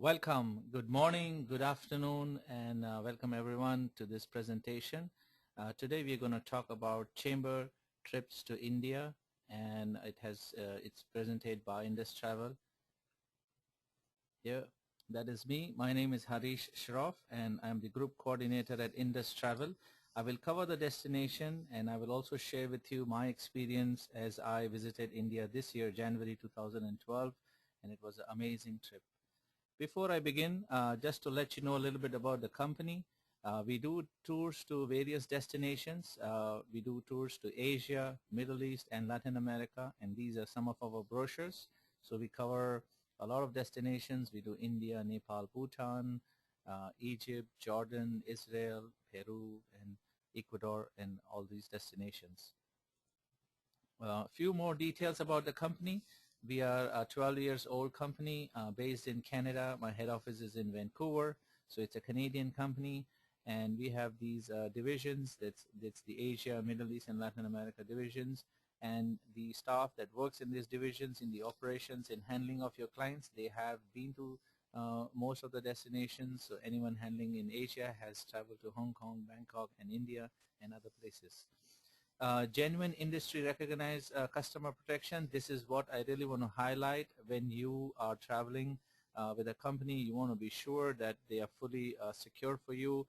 Welcome. Good morning, good afternoon, and welcome everyone to this presentation. Today we're going to talk about chamber trips to India, and it's presented by Indus Travel. Here, that is me. My name is Harish Shroff, and I'm the group coordinator at Indus Travel. I will cover the destination, and I will also share with you my experience as I visited India this year, January 2012, and it was an amazing trip. Before I begin, just to let you know a little bit about the company, we do tours to various destinations. We do tours to Asia, Middle East, and Latin America, and these are some of our brochures. So we cover a lot of destinations. We do India, Nepal, Bhutan, Egypt, Jordan, Israel, Peru, and Ecuador, and all these destinations. A few more details about the company. We are a 12 years old company based in Canada. My head office is in Vancouver, so it's a Canadian company, and we have these divisions. That's the Asia, Middle East, and Latin America divisions, and the staff that works in these divisions in the operations and handling of your clients, they have been to most of the destinations. So anyone handling in Asia has traveled to Hong Kong, Bangkok, and India, and other places. Genuine industry recognized customer protection. This is what I really want to highlight. When you are traveling with a company, you want to be sure that they are fully secure for you.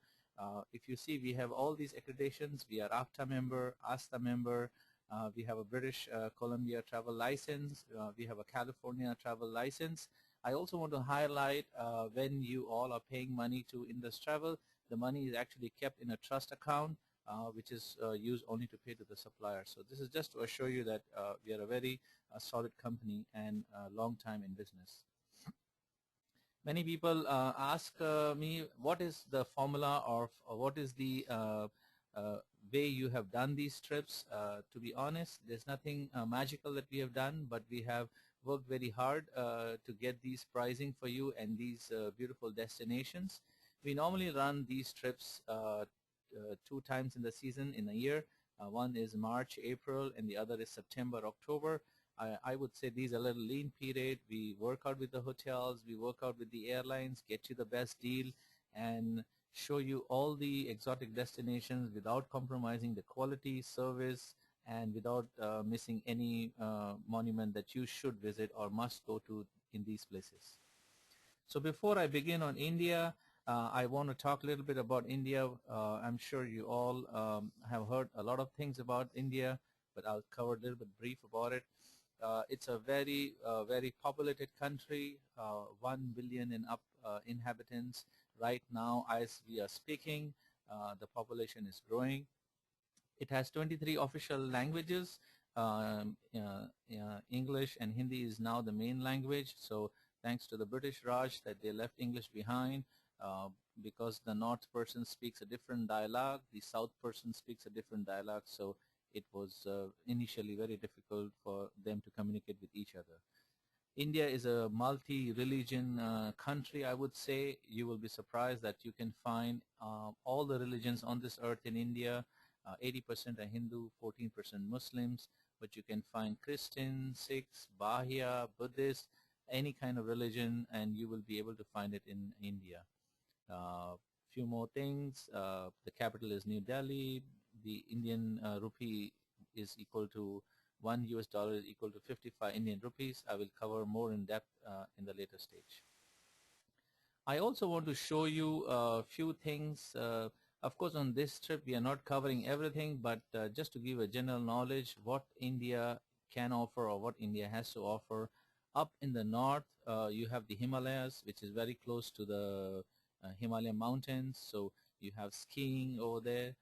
If you see, we have all these accreditations. We are AFTA member, ASTA member. We have a British Columbia travel license. We have a California travel license. I also want to highlight when you all are paying money to Indus Travel, the money is actually kept in a trust account, which is used only to pay to the supplier. So this is just to assure you that we are a very solid company and long time in business. Many people ask me, what is the formula or what is the way you have done these trips? To be honest, there's nothing magical that we have done, but we have worked very hard to get these pricing for you and these beautiful destinations. We normally run these trips 2 times in the season in a year. One is March, April, and the other is September, October. I would say these are a little lean period. We work out with the hotels, we work out with the airlines, get you the best deal, and show you all the exotic destinations without compromising the quality, service, and without missing any monument that you should visit or must go to in these places. So before I begin on India, I want to talk a little bit about India. I'm sure you all have heard a lot of things about India, but I'll cover a little bit brief about it. It's a very, very populated country, 1 billion and up inhabitants. Right now, as we are speaking, the population is growing. It has 23 official languages. English and Hindi is now the main language. So thanks to the British Raj that they left English behind, because the north person speaks a different dialogue, the south person speaks a different dialogue, so it was initially very difficult for them to communicate with each other. India is a multi-religion country, I would say. You will be surprised that you can find all the religions on this earth in India. 80% are Hindu, 14% Muslims, but you can find Christian, Sikhs, Bahia, Buddhist, any kind of religion, and you will be able to find it in India. Few more things. The capital is New Delhi. The Indian rupee is equal to $1 is equal to 55 Indian rupees. I will cover more in depth in the later stage. I also want to show you a few things. Of course, on this trip, we are not covering everything, but just to give a general knowledge what India can offer or what India has to offer. Up in the north, you have the Himalayas, which is very close to the Himalayan mountains, so you have skiing over there.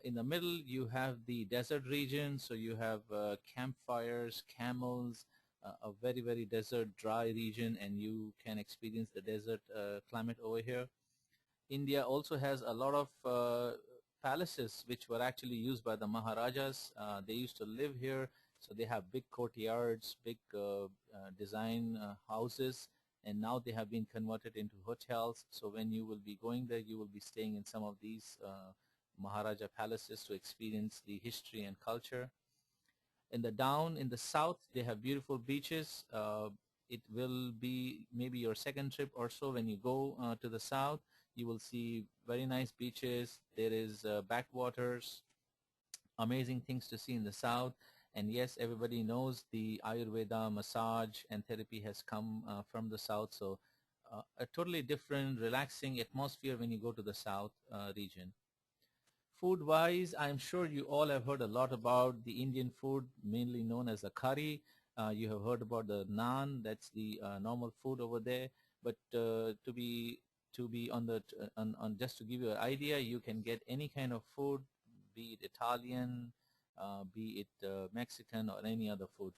In the middle, you have the desert region, so you have campfires, camels, a very, very desert dry region, and you can experience the desert climate over here. India also has a lot of palaces which were actually used by the Maharajas. They used to live here, so they have big courtyards, big design houses, and now they have been converted into hotels. So when you will be going there, you will be staying in some of these Maharaja palaces to experience the history and culture. In the south, they have beautiful beaches. it will be maybe your second trip or so. When you go to the south, you will see very nice beaches. There is backwaters, amazing things to see in the south. And yes, everybody knows the Ayurveda massage and therapy has come from the south. So a totally different relaxing atmosphere when you go to the south region. Food wise, I'm sure you all have heard a lot about the Indian food, mainly known as the curry. You have heard about the naan, that's the normal food over there. But to be on the on just to give you an idea, you can get any kind of food, be it Italian, be it Mexican, or any other food.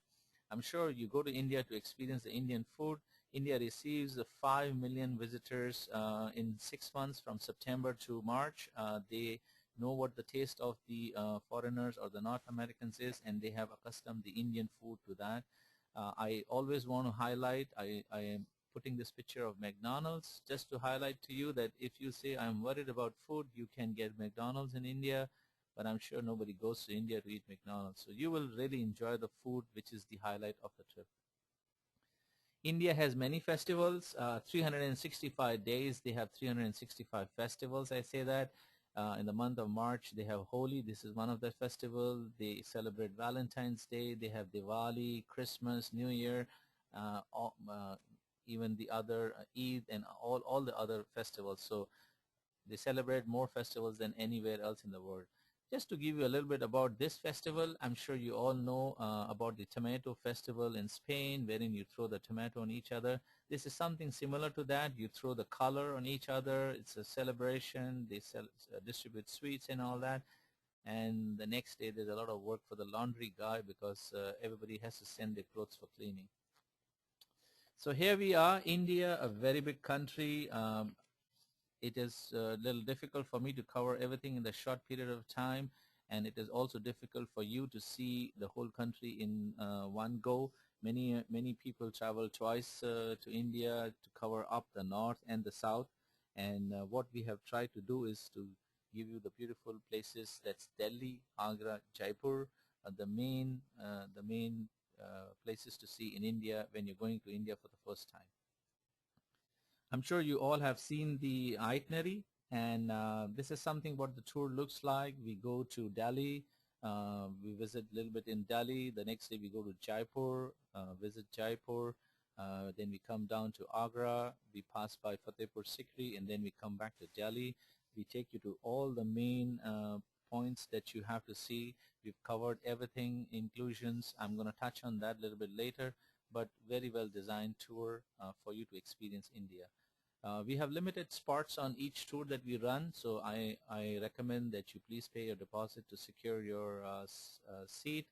I'm sure you go to India to experience the Indian food. India receives 5 million visitors in 6 months from September to March. They know what the taste of the foreigners or the North Americans is, and they have accustomed the Indian food to that. I always want to highlight, I am putting this picture of McDonald's just to highlight to you that if you say I'm worried about food, you can get McDonald's in India, but I'm sure nobody goes to India to eat McDonald's. So you will really enjoy the food, which is the highlight of the trip. India has many festivals, 365 days. They have 365 festivals. I say that. In the month of March, they have Holi. This is one of the festivals. They celebrate Valentine's Day. They have Diwali, Christmas, New Year, even the other Eid, and all the other festivals. So they celebrate more festivals than anywhere else in the world. Just to give you a little bit about this festival, I'm sure you all know about the tomato festival in Spain, wherein you throw the tomato on each other. This is something similar to that. You throw the color on each other. It's a celebration. They distribute sweets and all that. And the next day, there's a lot of work for the laundry guy because everybody has to send their clothes for cleaning. So here we are, India, a very big country. It is a little difficult for me to cover everything in the short period of time, and it is also difficult for you to see the whole country in one go. Many people travel twice to India to cover up the north and the south, and what we have tried to do is to give you the beautiful places. That's Delhi, Agra, Jaipur, the main places to see in India when you're going to India for the first time. I'm sure you all have seen the itinerary, and this is something what the tour looks like. We go to Delhi, we visit a little bit in Delhi. The next day we go to Jaipur, visit Jaipur. Then we come down to Agra, we pass by Fatehpur Sikri, and then we come back to Delhi. We take you to all the main points that you have to see. We've covered everything, inclusions. I'm going to touch on that a little bit later, but very well designed tour for you to experience India. We have limited spots on each tour that we run, so I recommend that you please pay your deposit to secure your seat.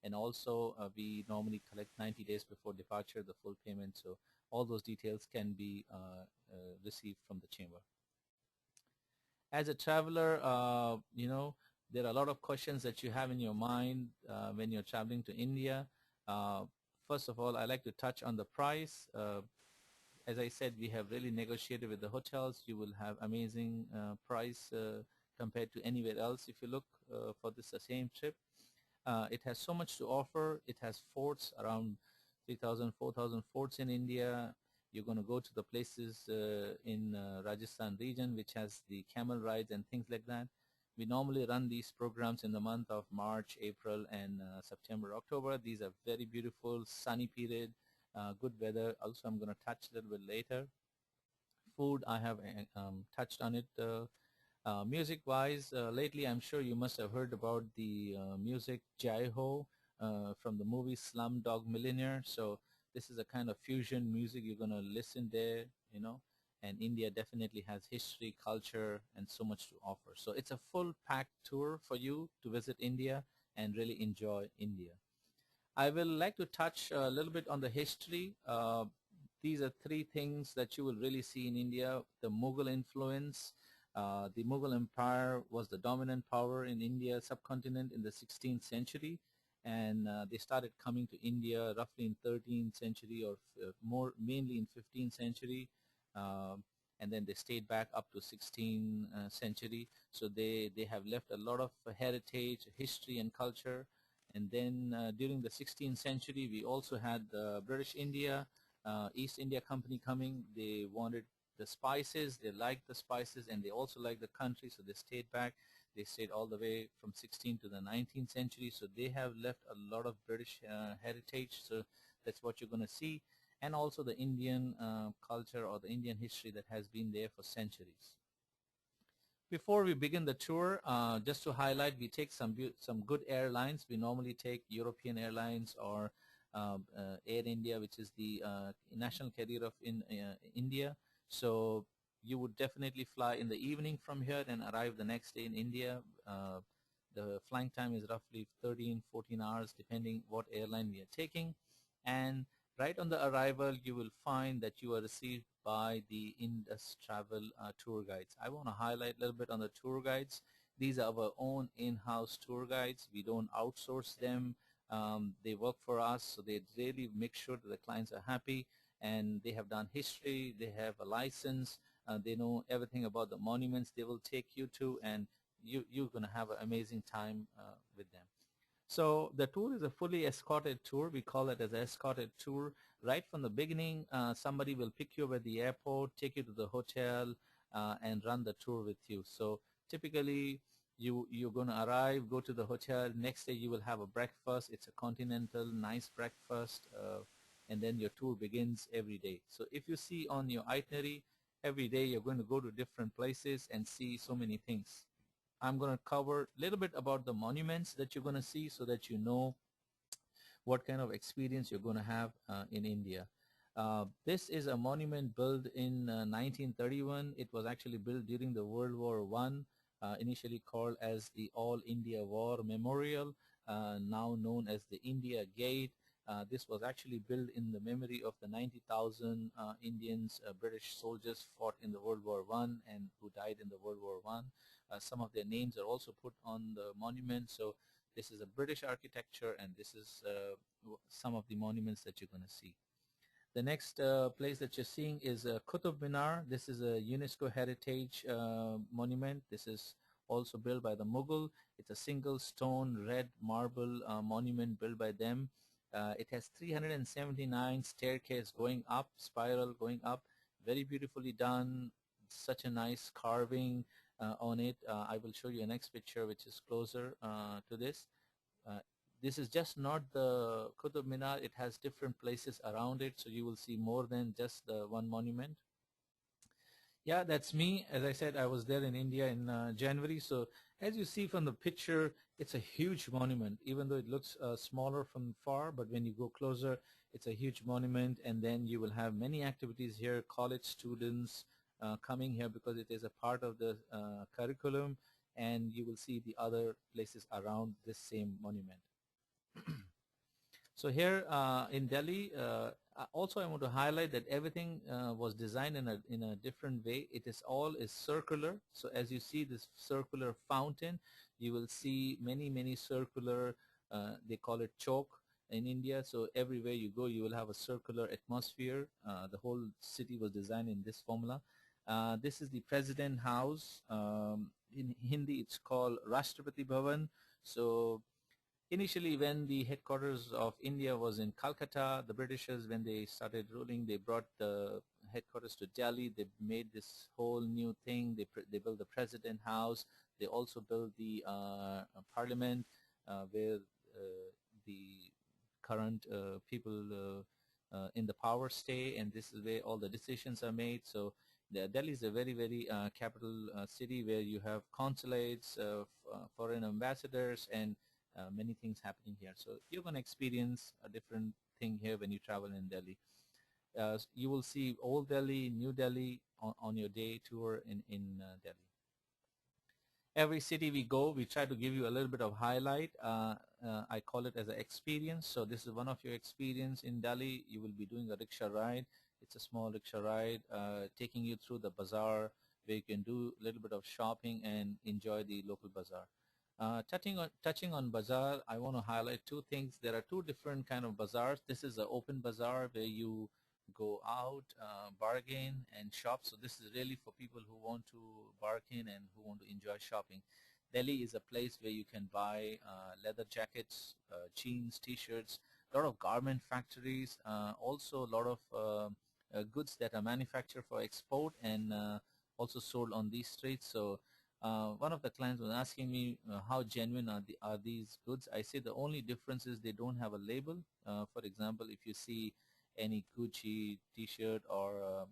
And also we normally collect 90 days before departure the full payment, so all those details can be received from the chamber. As a traveler, there are a lot of questions that you have in your mind when you're traveling to India. First of all, I like to touch on the price. As I said, we have really negotiated with the hotels. You will have amazing price compared to anywhere else if you look for this same trip. It has so much to offer. It has forts, around 3,000, 4,000 forts in India. You're going to go to the places in Rajasthan region, which has the camel rides and things like that. We normally run these programs in the month of March, April, and September, October. These are very beautiful, sunny period, good weather. Also, I'm going to touch a little bit later. Food, I have touched on it. Music-wise, lately I'm sure you must have heard about the music Jai Ho from the movie Slumdog Millionaire. So this is a kind of fusion music you're going to listen there, and India definitely has history, culture, and so much to offer. So it's a full-packed tour for you to visit India and really enjoy India. I will like to touch a little bit on the history. These are three things that you will really see in India. The Mughal influence. The Mughal Empire was the dominant power in India subcontinent in the 16th century, and they started coming to India roughly in 13th century or more, mainly in 15th century, and then they stayed back up to 16th century. So they have left a lot of heritage, history, and culture. And then during the 16th century, we also had British India. East India Company coming. They wanted the spices, they liked the spices, and they also liked the country, so they stayed back. They stayed all the way from 16th to the 19th century, so they have left a lot of British heritage, so that's what you're going to see, and also the Indian culture or the Indian history that has been there for centuries. Before we begin the tour, just to highlight, we take some good airlines. We normally take European Airlines or Air India, which is the national carrier of India. So you would definitely fly in the evening from here and arrive the next day in India. The flying time is roughly 13-14 hours depending what airline we are taking. And right on the arrival, you will find that you are received by the Indus travel tour guides. I want to highlight a little bit on the tour guides. These are our own in-house tour guides. We don't outsource them. They work for us, so they really make sure that the clients are happy, and they have done history, they have a license, they know everything about the monuments they will take you to, and you're going to have an amazing time with them. So the tour is a fully escorted tour. We call it as an escorted tour. Right from the beginning, somebody will pick you up at the airport, take you to the hotel, and run the tour with you. So typically, you're going to arrive, go to the hotel. Next day, you will have a breakfast. It's a continental, nice breakfast, and then your tour begins every day. So if you see on your itinerary, every day you're going to go to different places and see so many things. I'm going to cover a little bit about the monuments that you're going to see so that you know what kind of experience you're going to have in India. This is a monument built in 1931. It was actually built during the World War I, initially called as the All India War Memorial, now known as the India Gate. This was actually built in the memory of the 90,000 Indians, British soldiers fought in the World War I and who died in the World War I. Some of their names are also put on the monument. So this is a British architecture, and this is some of the monuments that you're going to see. The next place that you're seeing is Qutub Minar. This is a UNESCO Heritage Monument. This is also built by the Mughal. It's a single stone red marble monument built by them. It has 379 staircase going up, spiral going up, very beautifully done, such a nice carving on it. I will show you a next picture which is closer to this. This is just not the Qutub Minar. It has different places around it, so you will see more than just the one monument. Yeah, that's me. As I said, I was there in India in January. So as you see from the picture, it's a huge monument, even though it looks smaller from far, but when you go closer, it's a huge monument. And then you will have many activities here, college students coming here because it is a part of the curriculum, and you will see the other places around this same monument. So here in Delhi, also I want to highlight that everything was designed in a different way. It is all circular. So as you see this circular fountain, you will see many circular, they call it chowk in India. So everywhere you go, you will have a circular atmosphere. The whole city was designed in this formula. This is the President House. In Hindi, it's called Rashtrapati Bhavan. So initially, when the headquarters of India was in Calcutta, the Britishers, when they started ruling, they brought the headquarters to Delhi. They made this whole new thing. They built the President House. They also built the Parliament, where the current people in the power stay, and this is where all the decisions are made. So Delhi is a very capital city where you have consulates, foreign ambassadors, and many things happening here. So you're going to experience a different thing here when you travel in Delhi. You will see Old Delhi, New Delhi on your day tour in Delhi. Every city we go, we try to give you a little bit of highlight. I call it as an experience. So this is one of your experience in Delhi. You will be doing a rickshaw ride. It's a small rickshaw ride taking you through the bazaar where you can do a little bit of shopping and enjoy the local bazaar. Touching on bazaar, I want to highlight two things. There are two different kind of bazaars. This is an open bazaar where you go out, bargain and shop. So this is really for people who want to bargain and who want to enjoy shopping. Delhi is a place where you can buy leather jackets, jeans, t-shirts, lot of garment factories, also a lot of goods that are manufactured for export and also sold on these streets. So one of the clients was asking me how genuine are these goods. I say the only difference is they don't have a label. For example, if you see any Gucci t-shirt or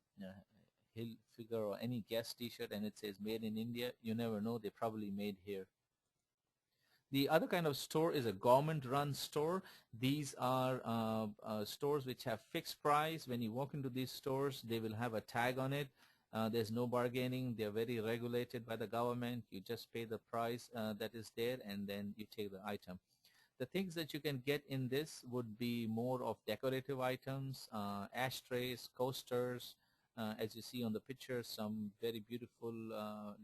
Hilfiger or any Guess t-shirt and it says made in India, you never know, they probably made here. The other kind of store is a government-run store. These are stores which have fixed price. When you walk into these stores, they will have a tag on it. There's no bargaining. They're very regulated by the government. You just pay the price that is there, and then you take the item. The things that you can get in this would be more of decorative items, ashtrays, coasters, as you see on the picture, some very beautiful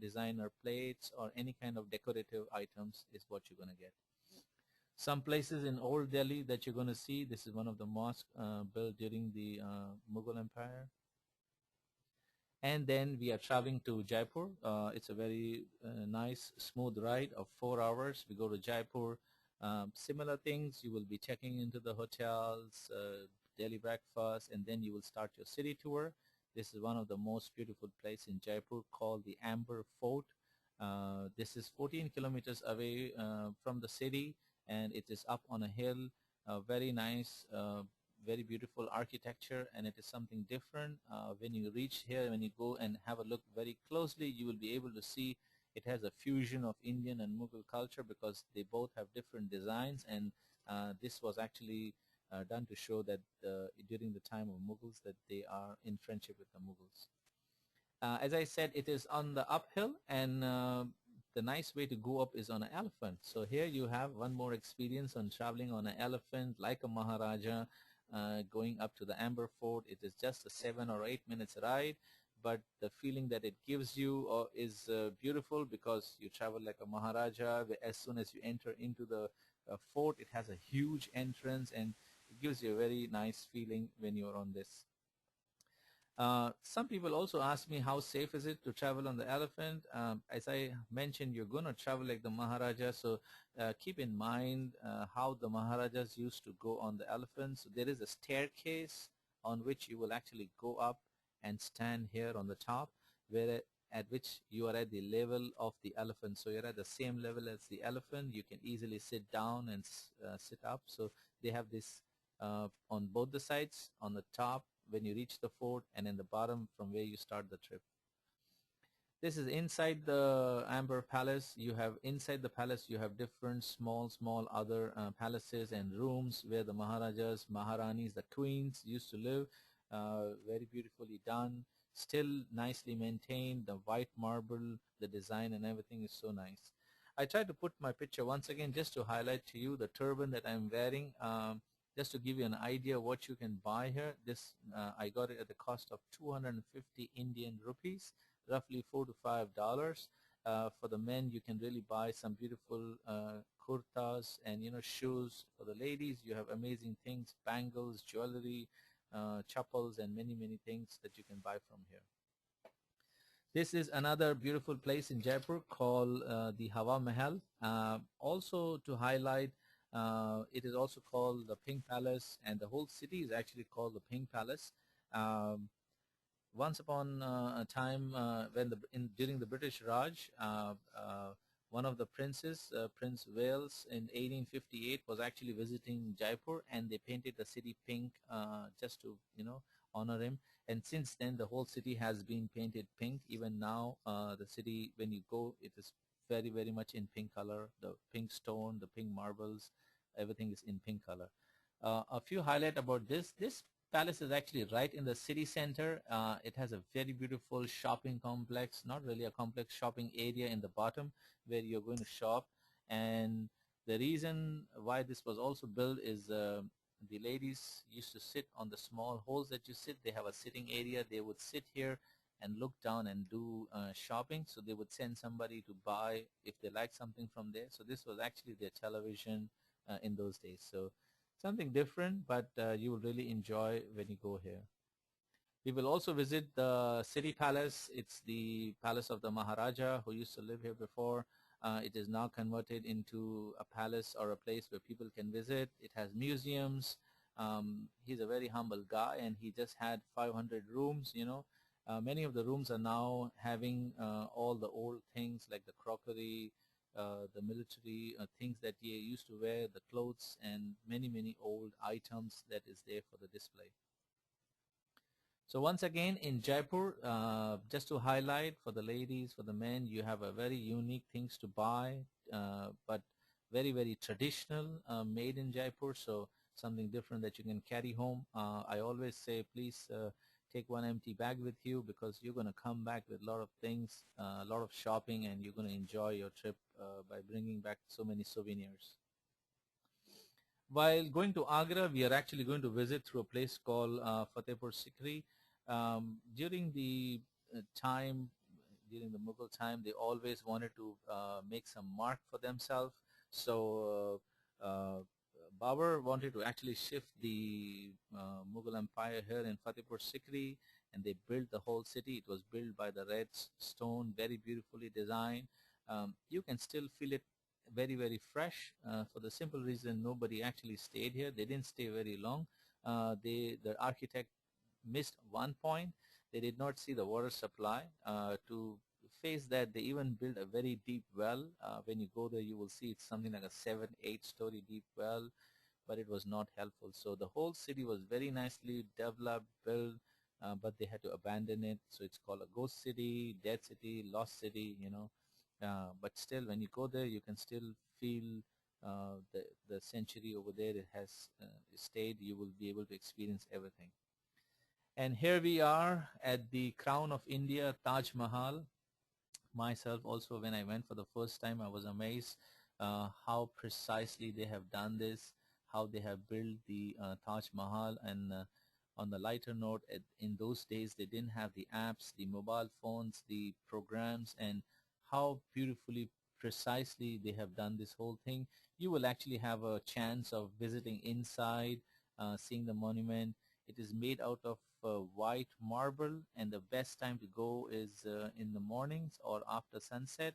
designer plates or any kind of decorative items is what you're going to get. Some places in Old Delhi that you're going to see, this is one of the mosques built during the Mughal Empire. And then we are traveling to Jaipur. It's a very nice, smooth ride of 4 hours. We go to Jaipur. Similar things, you will be checking into the hotels, daily breakfast, and then you will start your city tour. This is one of the most beautiful places in Jaipur called the Amber Fort. This is 14 kilometers away from the city, and it is up on a hill. Very nice, very beautiful architecture, and it is something different. When you reach here, when you go and have a look very closely, you will be able to see it has a fusion of Indian and Mughal culture because they both have different designs, and this was actually done to show that during the time of Mughals that they are in friendship with the Mughals. As I said, it is on the uphill, and the nice way to go up is on an elephant. So here you have one more experience on traveling on an elephant like a Maharaja, going up to the Amber Fort. It is just a 7 or 8 minutes ride, but the feeling that it gives you is beautiful because you travel like a Maharaja. As soon as you enter into the fort, it has a huge entrance and it gives you a very nice feeling when you're on this. Some people also ask me how safe is it to travel on the elephant. As I mentioned, you're going to travel like the Maharaja, so keep in mind how the Maharajas used to go on the elephant. So there is a staircase on which you will actually go up and stand here on the top, where at which you are at the level of the elephant. So you're at the same level as the elephant. You can easily sit down and sit up. So they have this on both the sides, on the top when you reach the fort, and in the bottom from where you start the trip. This is inside the Amber Palace. You have inside the palace, you have different small other palaces and rooms where the Maharajas, Maharanis, the queens used to live. Very beautifully done, still nicely maintained. The white marble, the design and everything is so nice. I tried to put my picture once again just to highlight to you the turban that I'm wearing. Just to give you an idea what you can buy here. This I got it at the cost of 250 Indian rupees, roughly $4 to $5. For the men, you can really buy some beautiful kurtas and shoes. For the ladies, you have amazing things, bangles, jewelry, chappals, and many things that you can buy from here. This is another beautiful place in Jaipur called the Hawa Mahal. Also to highlight, it is also called the Pink Palace, and the whole city is actually called the Pink Palace. Once upon a time, during the British Raj, one of the princes, Prince Wales, in 1858 was actually visiting Jaipur, and they painted the city pink just to honor him. And since then, the whole city has been painted pink. Even now, the city, when you go, it is very much in pink color. The pink stone, the pink marbles, everything is in pink color. A few highlight about this palace is actually right in the city center. It has a very beautiful shopping complex, not really a complex, shopping area in the bottom where you're going to shop. And the reason why this was also built is the ladies used to sit on the small holes that you sit. They have a sitting area. They would sit here and look down and do shopping. So they would send somebody to buy if they like something from there. So this was actually their television in those days. So something different, but you will really enjoy when you go here. We will also visit the city palace. It's the palace of the Maharaja who used to live here before. It is now converted into a palace or a place where people can visit. It has museums. He's a very humble guy, and he just had 500 rooms. Many of the rooms are now having all the old things like the crockery, the military things that he used to wear, the clothes, and many old items that is there for the display. So once again in Jaipur, just to highlight for the ladies, for the men, you have a very unique things to buy, but very traditional, made in Jaipur. So something different that you can carry home. I always say, please take one empty bag with you, because you're going to come back with a lot of things, a lot of shopping, and you're going to enjoy your trip by bringing back so many souvenirs. While going to Agra, we are actually going to visit through a place called Fatehpur Sikri. During the time, during the Mughal time, they always wanted to make some mark for themselves. So Babur wanted to actually shift the Mughal Empire here in Fatehpur Sikri, and they built the whole city. It was built by the red stone, very beautifully designed. You can still feel it very fresh, for the simple reason nobody actually stayed here. They didn't stay very long. The architect missed one point. They did not see the water supply. To face that, they even built a very deep well. When you go there, you will see it's something like a 7-8 story deep well, but it was not helpful. So the whole city was very nicely developed, built, but they had to abandon it. So it's called a ghost city, dead city, lost city. But still, when you go there, you can still feel the century over there. It has stayed. You will be able to experience everything. And here we are at the crown of India, Taj Mahal. Myself also, when I went for the first time, I was amazed how precisely they have done this, how they have built the Taj Mahal. And on the lighter note, in those days they didn't have the apps, the mobile phones, the programs, and how beautifully precisely they have done this whole thing. You will actually have a chance of visiting inside, seeing the monument. It is made out of white marble, and the best time to go is in the mornings or after sunset.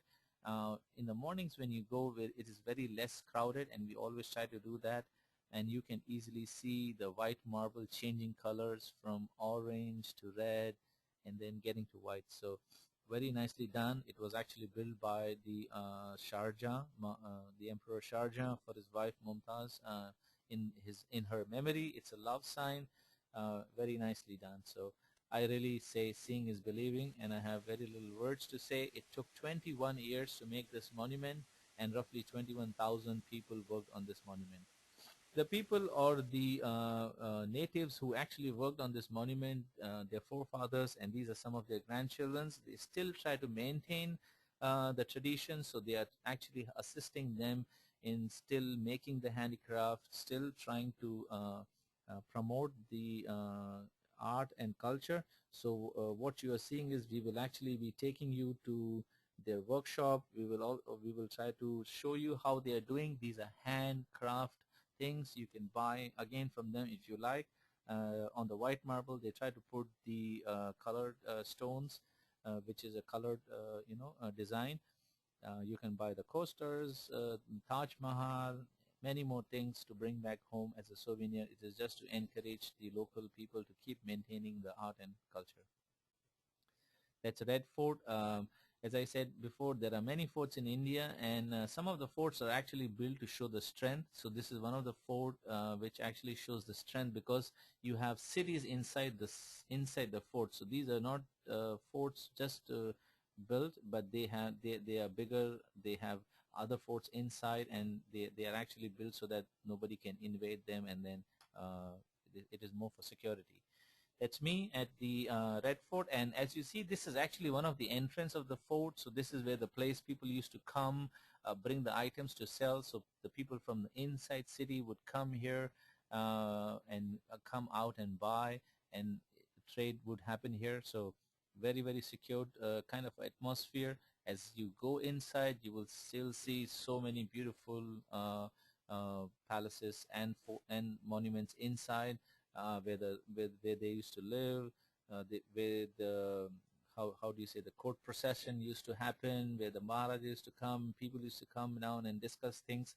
In the mornings when you go, it is very less crowded, and we always try to do that. And you can easily see the white marble changing colors from orange to red and then getting to white. So very nicely done. It was actually built by the the Emperor Sharjah, for his wife Mumtaz, in her memory. It's a love sign. Very nicely done. So I really say seeing is believing, and I have very little words to say. It took 21 years to make this monument, and roughly 21,000 people worked on this monument. The people, or the natives who actually worked on this monument, their forefathers, and these are some of their grandchildren, they still try to maintain the tradition. So they are actually assisting them in still making the handicraft, still trying to promote the art and culture. So what you are seeing is, we will actually be taking you to their workshop. We will try to show you how they are doing. These are handcraft things. You can buy again from them if you like. On the white marble, they try to put the colored stones, which is a colored design. You can buy the coasters, Taj Mahal, many more things to bring back home as a souvenir. It is just to encourage the local people to keep maintaining the art and culture. That's Red Fort. As I said before, there are many forts in India, and some of the forts are actually built to show the strength. So this is one of the fort which actually shows the strength, because you have cities inside the fort. So these are not forts just built, but they are bigger. They have other forts inside, and they are actually built so that nobody can invade them, and then it is more for security. That's me at the Red Fort, and as you see, this is actually one of the entrance of the fort. So this is where the place people used to come, bring the items to sell. So the people from the inside city would come here and come out and buy, and trade would happen here. So very secured kind of atmosphere. As you go inside, you will still see so many beautiful palaces and monuments inside, where they used to live, where the how do you say, the court procession used to happen, where the Maharaj used to come, people used to come down and discuss things.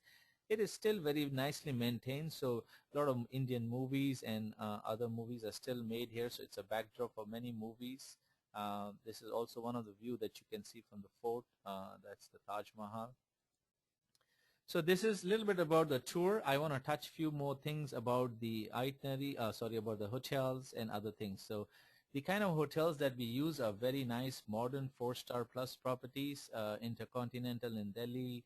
it is still very nicely maintained. So a lot of Indian movies and other movies are still made here. So it's a backdrop for many movies. This is also one of the view that you can see from the fort. That's the Taj Mahal. So this is a little bit about the tour. I want to touch few more things about the itinerary, about the hotels and other things. So the kind of hotels that we use are very nice, modern, 4-star plus properties, Intercontinental in Delhi,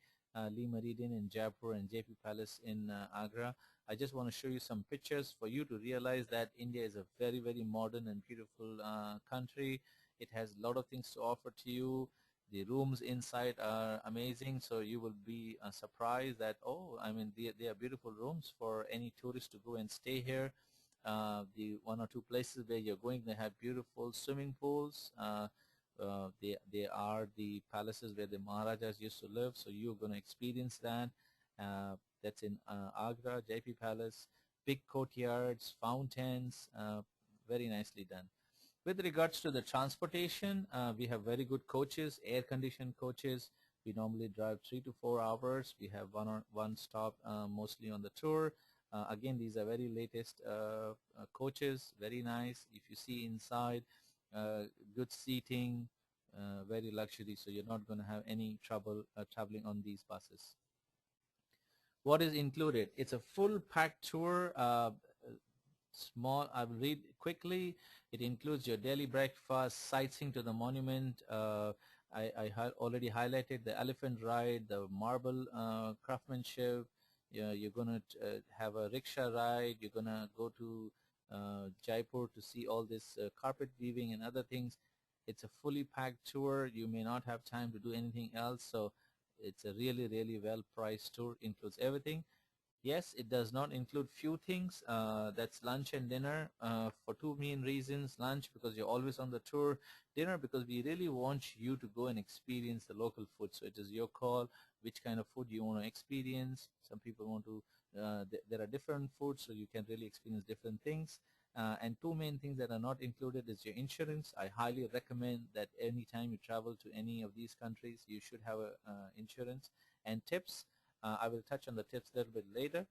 Lee Meridian in Jaipur, and JP Palace in Agra. I just want to show you some pictures for you to realize that India is a very, very modern and beautiful country. It has a lot of things to offer to you. The rooms inside are amazing, so you will be surprised that, oh, I mean, they are beautiful rooms for any tourist to go and stay here. The one or two places where you're going, they have beautiful swimming pools. They are the palaces where the Maharajas used to live, so you're going to experience that. That's in Agra, JP Palace, big courtyards, fountains, very nicely done. With regards to the transportation, we have very good coaches, air-conditioned coaches. We normally drive 3 to 4 hours. We have one stop mostly on the tour. Again, these are very latest coaches, very nice. If you see inside, good seating, very luxury, so you're not going to have any trouble traveling on these buses. What is included? It's a full packed tour. I will read quickly. It includes your daily breakfast, sightseeing to the monument. I already highlighted the elephant ride, the marble craftsmanship. You're gonna have a rickshaw ride. You're gonna go to Jaipur to see all this carpet weaving and other things. It's a fully packed tour. You may not have time to do anything else, so it's a really, really well priced tour. Includes everything. Yes, it does not include few things. That's lunch and dinner for two main reasons. Lunch because you're always on the tour. Dinner because we really want you to go and experience the local food. So it is your call which kind of food you want to experience. Some people want to, there are different foods, so you can really experience different things. And two main things that are not included is your insurance. I highly recommend that anytime you travel to any of these countries, you should have a insurance. And tips. I will touch on the tips a little bit later.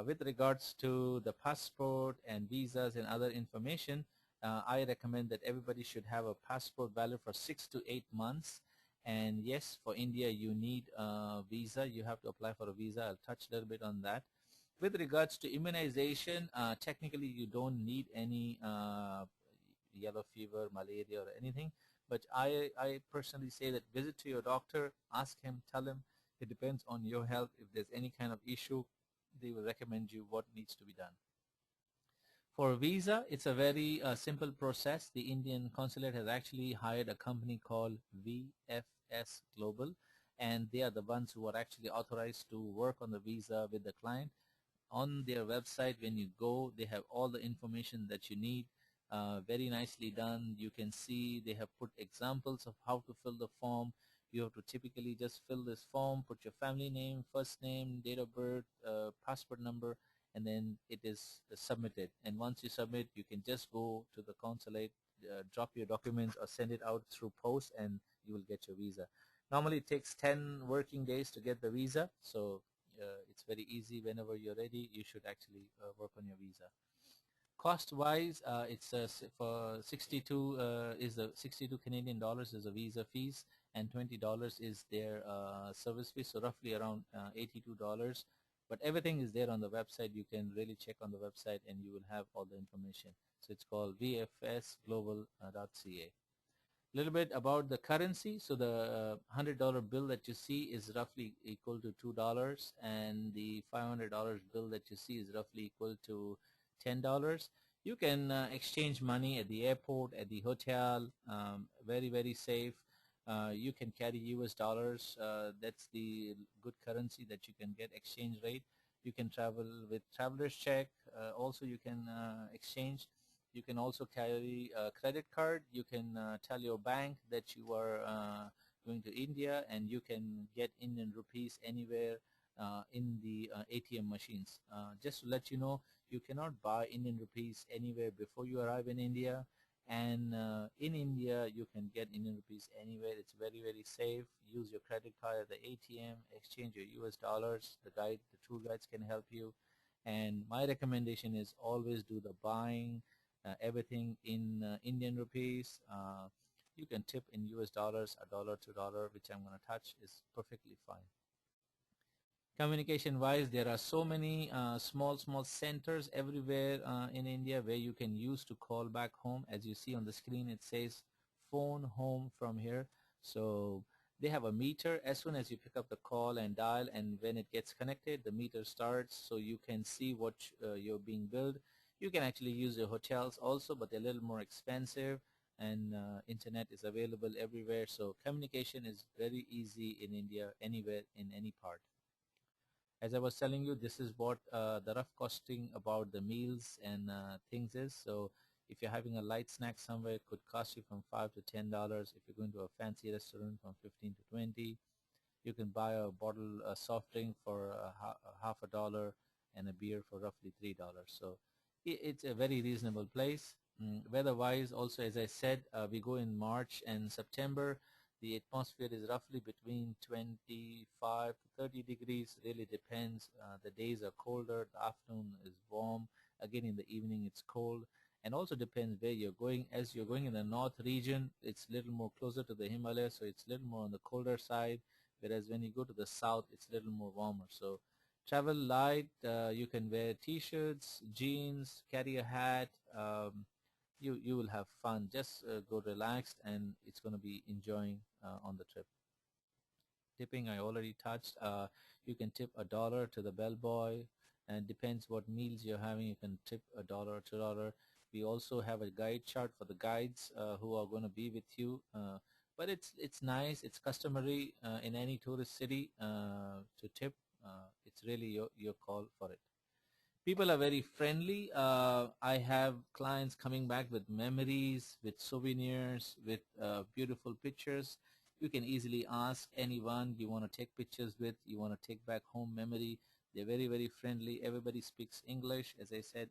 With regards to the passport and visas and other information, I recommend that everybody should have a passport valid for 6 to 8 months. And yes, for India, you need a visa. You have to apply for a visa. I'll touch a little bit on that. With regards to immunization, technically you don't need any yellow fever, malaria, or anything. But I personally say that visit to your doctor, ask him, tell him. It depends on your health. If there's any kind of issue, they will recommend you what needs to be done. For visa, it's a very simple process. The Indian consulate has actually hired a company called VFS Global, and they are the ones who are actually authorized to work on the visa with the client. On their website, when you go, they have all the information that you need. Very nicely done. You can see they have put examples of how to fill the form. You have to typically just fill this form, put your family name, first name, date of birth, passport number, and then it is submitted. And once you submit, you can just go to the consulate, drop your documents or send it out through post, and you will get your visa. Normally it takes 10 working days to get the visa, so it's very easy. Whenever you're ready, you should actually work on your visa. Cost wise, it's for 62 is the 62 Canadian dollars is the visa fees, and $20 is their service fee, so roughly around $82. But everything is there on the website. You can really check on the website and you will have all the information. So it's called vfsglobal.ca. A little bit about the currency. So the $100 bill that you see is roughly equal to $2, and the $500 bill that you see is roughly equal to $10. You can exchange money at the airport, at the hotel, very, very safe. You can carry US dollars. That's the good currency that you can get exchange rate. You can travel with traveler's check. Also, you can exchange. You can also carry a credit card. You can tell your bank that you are going to India, and you can get Indian rupees anywhere in the ATM machines. Just to let you know, you cannot buy Indian rupees anywhere before you arrive in India, And in India, you can get Indian rupees anywhere. It's very, very safe. Use your credit card at the ATM, exchange your US dollars. The tour guides can help you. And my recommendation is always do the buying, everything in Indian rupees. You can tip in US dollars, $1, $2, which I'm going to touch, is perfectly fine. Communication wise, there are so many small centers everywhere in India where you can use to call back home. As you see on the screen, it says phone home from here. So they have a meter. As soon as you pick up the call and dial, and when it gets connected, the meter starts, so you can see what you're being billed. You can actually use your hotels also, but they're a little more expensive, and internet is available everywhere. So communication is very easy in India, anywhere, in any part. As I was telling you, this is what the rough costing about the meals and things is. So if you're having a light snack somewhere, it could cost you from $5 to $10. If you're going to a fancy restaurant, from 15 to 20. You can buy a bottle soft drink for half a dollar, and a beer for roughly $3. So it's a very reasonable place. Weather-wise, also, as I said, we go in March and September. The atmosphere is roughly between 25 to 30 degrees. Really depends. The days are colder. The afternoon is warm. Again, in the evening, it's cold. And also depends where you're going. As you're going in the north region, it's a little more closer to the Himalayas, so it's a little more on the colder side. Whereas when you go to the south, it's a little more warmer. So travel light. You can wear t-shirts, jeans, carry a hat. You will have fun. Just go relaxed, and it's going to be enjoying on the trip. Tipping, I already touched. You can tip $1 to the bellboy, and depends what meals you're having. You can tip $1, $2. We also have a guide chart for the guides who are going to be with you. But it's nice. It's customary in any tourist city to tip. It's really your call for it. People are very friendly. I have clients coming back with memories, with souvenirs, with beautiful pictures. You can easily ask anyone you want to take pictures with, you want to take back home memory. They're very, very friendly. Everybody speaks English. As I said,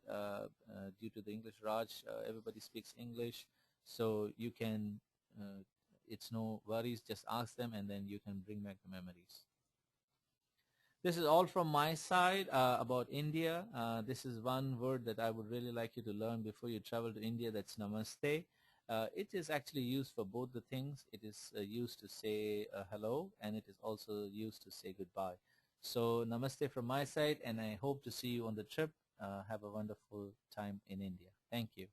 due to the English Raj, everybody speaks English. So you can, it's no worries, just ask them, and then you can bring back the memories. This is all from my side about India. This is one word that I would really like you to learn before you travel to India. That's namaste. It is actually used for both the things. It is used to say hello, and it is also used to say goodbye. So namaste from my side, and I hope to see you on the trip. Have a wonderful time in India. Thank you.